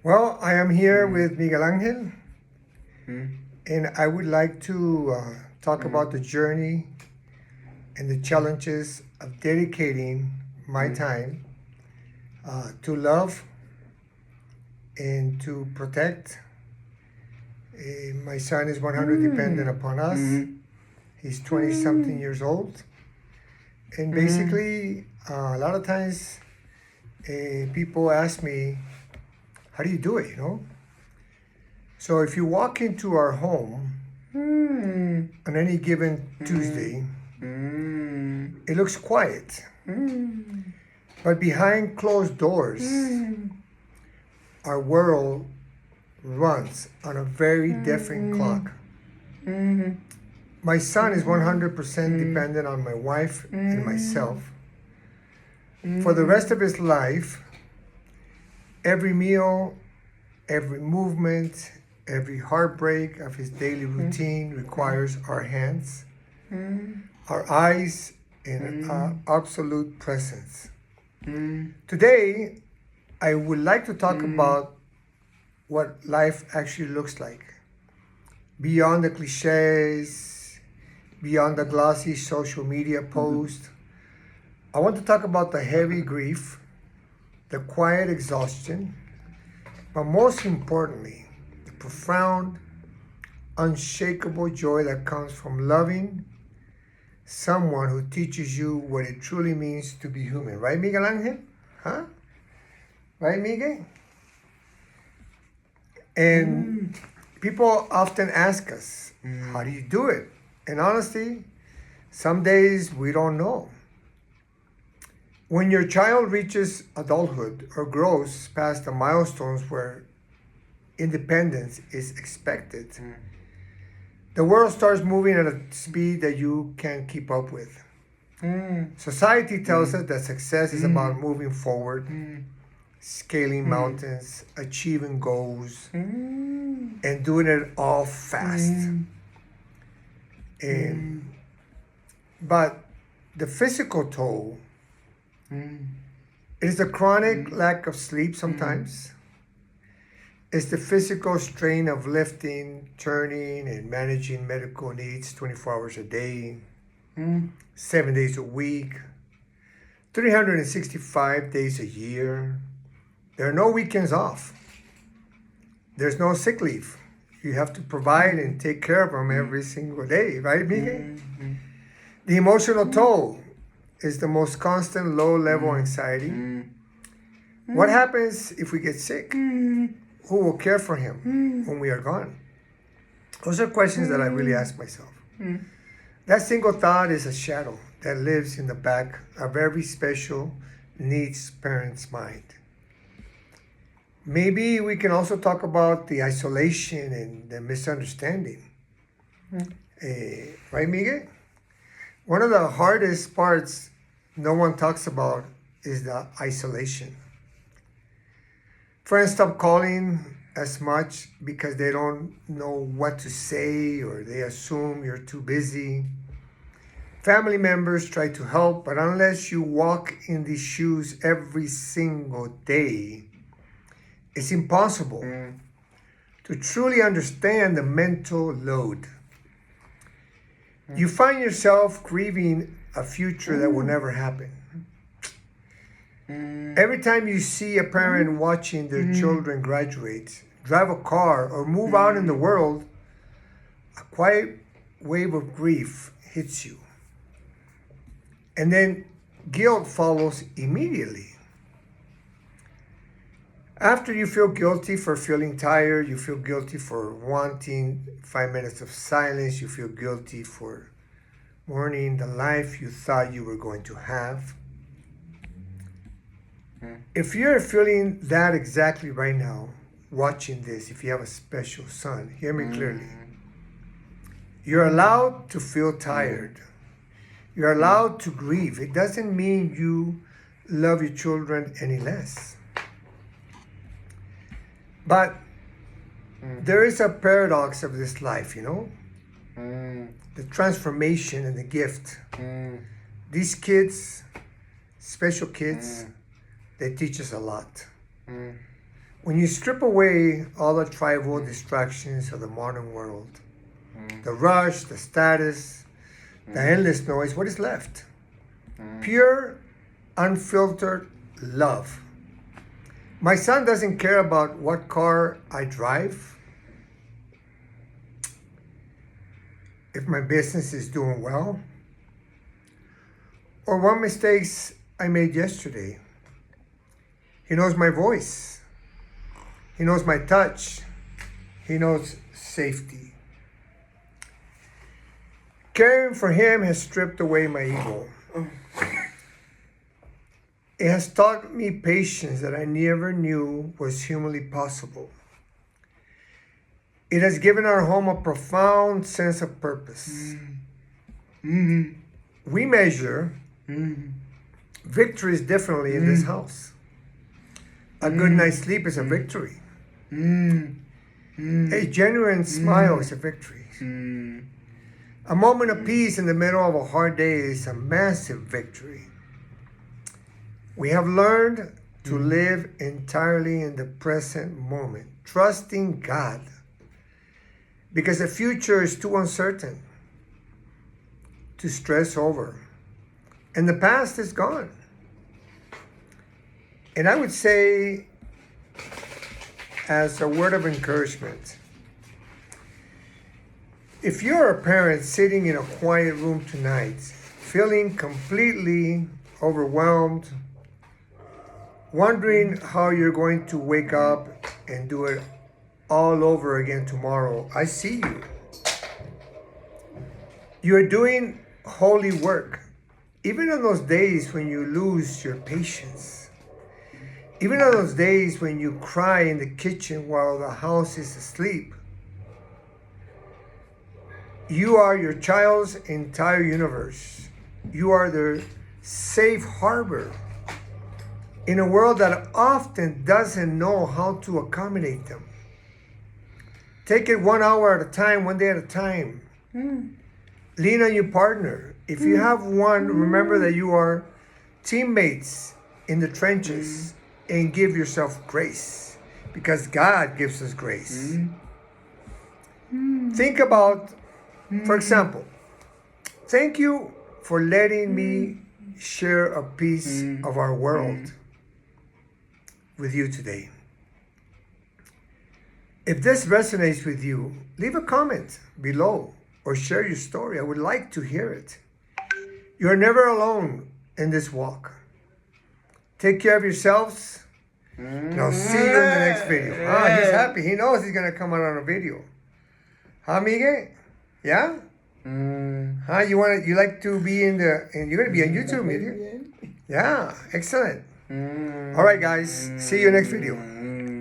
Well, I am here with Miguel Angel, Mm, and I would like to talk about the journey and the challenges of dedicating my time to love and to protect. My son is 100 dependent upon us. mm, He's 20 something years old. And basically, a lot of times people ask me, how do you do it, So if you walk into our home mm, on any given Tuesday, mm, it looks quiet. mm, But behind closed doors, our world runs on a very different clock. mm, My son is 100% dependent on my wife and myself. For the rest of his life, every meal, every movement, every heartbreak of his daily routine requires our hands, our eyes, and our absolute presence. Today, I would like to talk about what life actually looks like. Beyond the cliches, beyond the glossy social media post, I want to talk about the heavy grief, the quiet exhaustion, but most importantly, the profound, unshakable joy that comes from loving someone who teaches you what it truly means to be human. Right, Miguel Angel? Huh? Right, Miguel? And people often ask us, how do you do it? And honestly, some days we don't know. When your child reaches adulthood or grows past the milestones where independence is expected, the world starts moving at a speed that you can't keep up with. Society tells us that success is about moving forward, scaling mountains, achieving goals, and doing it all fast. But the physical toll is the chronic lack of sleep sometimes. It's the physical strain of lifting, turning, and managing medical needs 24 hours a day, 7 days a week, 365 days a year. There are no weekends off. There's no sick leave. You have to provide and take care of them every single day, right, Miguel? The emotional toll is the most constant low-level anxiety. What happens if we get sick? Who will care for him when we are gone? Those are questions that I really ask myself. That single thought is a shadow that lives in the back of every special needs parent's mind. Maybe we can also talk about the isolation and the misunderstanding. Right, Miguel? One of the hardest parts no one talks about is the isolation. Friends stop calling as much because they don't know what to say or they assume you're too busy. Family members try to help, but unless you walk in these shoes every single day, it's impossible to truly understand the mental load. You find yourself grieving a future that will never happen. Every time you see a parent watching their children graduate, drive a car, or move out in the world, a quiet wave of grief hits you. And then guilt follows immediately. After you feel guilty for feeling tired, you feel guilty for wanting 5 minutes of silence, you feel guilty for mourning the life you thought you were going to have. If you're feeling that exactly right now, watching this, if you have a special son, hear me clearly. You're allowed to feel tired. You're allowed to grieve. It doesn't mean you love your children any less. But there is a paradox of this life, the transformation and the gift. These kids, special kids, they teach us a lot. when you strip away all the trivial distractions of the modern world, the rush, the status, the endless noise, what is left? Pure, unfiltered love. My son doesn't care about what car I drive, if my business is doing well, or what mistakes I made yesterday. He knows my voice. He knows my touch. He knows safety. Caring for him has stripped away my ego. It has taught me patience that I never knew was humanly possible. It has given our home a profound sense of purpose. We measure victories differently in this house. A good night's sleep is a victory. A genuine smile is a victory. A moment of peace in the middle of a hard day is a massive victory. We have learned to live entirely in the present moment, trusting God, because the future is too uncertain to stress over, and the past is gone. And I would say, as a word of encouragement, if you're a parent sitting in a quiet room tonight, feeling completely overwhelmed, wondering how you're going to wake up and do it all over again tomorrow, I see you. You're doing holy work, even on those days when you lose your patience. Even on those days when you cry in the kitchen while the house is asleep. You are your child's entire universe. You are their safe harbor in a world that often doesn't know how to accommodate them. Take it 1 hour at a time, 1 day at a time. Lean on your partner. If you have one, remember that you are teammates in the trenches, and give yourself grace, because God gives us grace. Think about, for example, thank you for letting me share a piece of our world with you today. If this resonates with you, leave a comment below or share your story. I would like to hear it. You're never alone in this walk. Take care of yourselves, and I'll see you in the next video. He's happy. He knows he's going to come out on a video. Huh, Miguel? Yeah? You like to be in the, and you're going to be on YouTube, Miguel? Yeah, excellent. All right, guys. See you next video.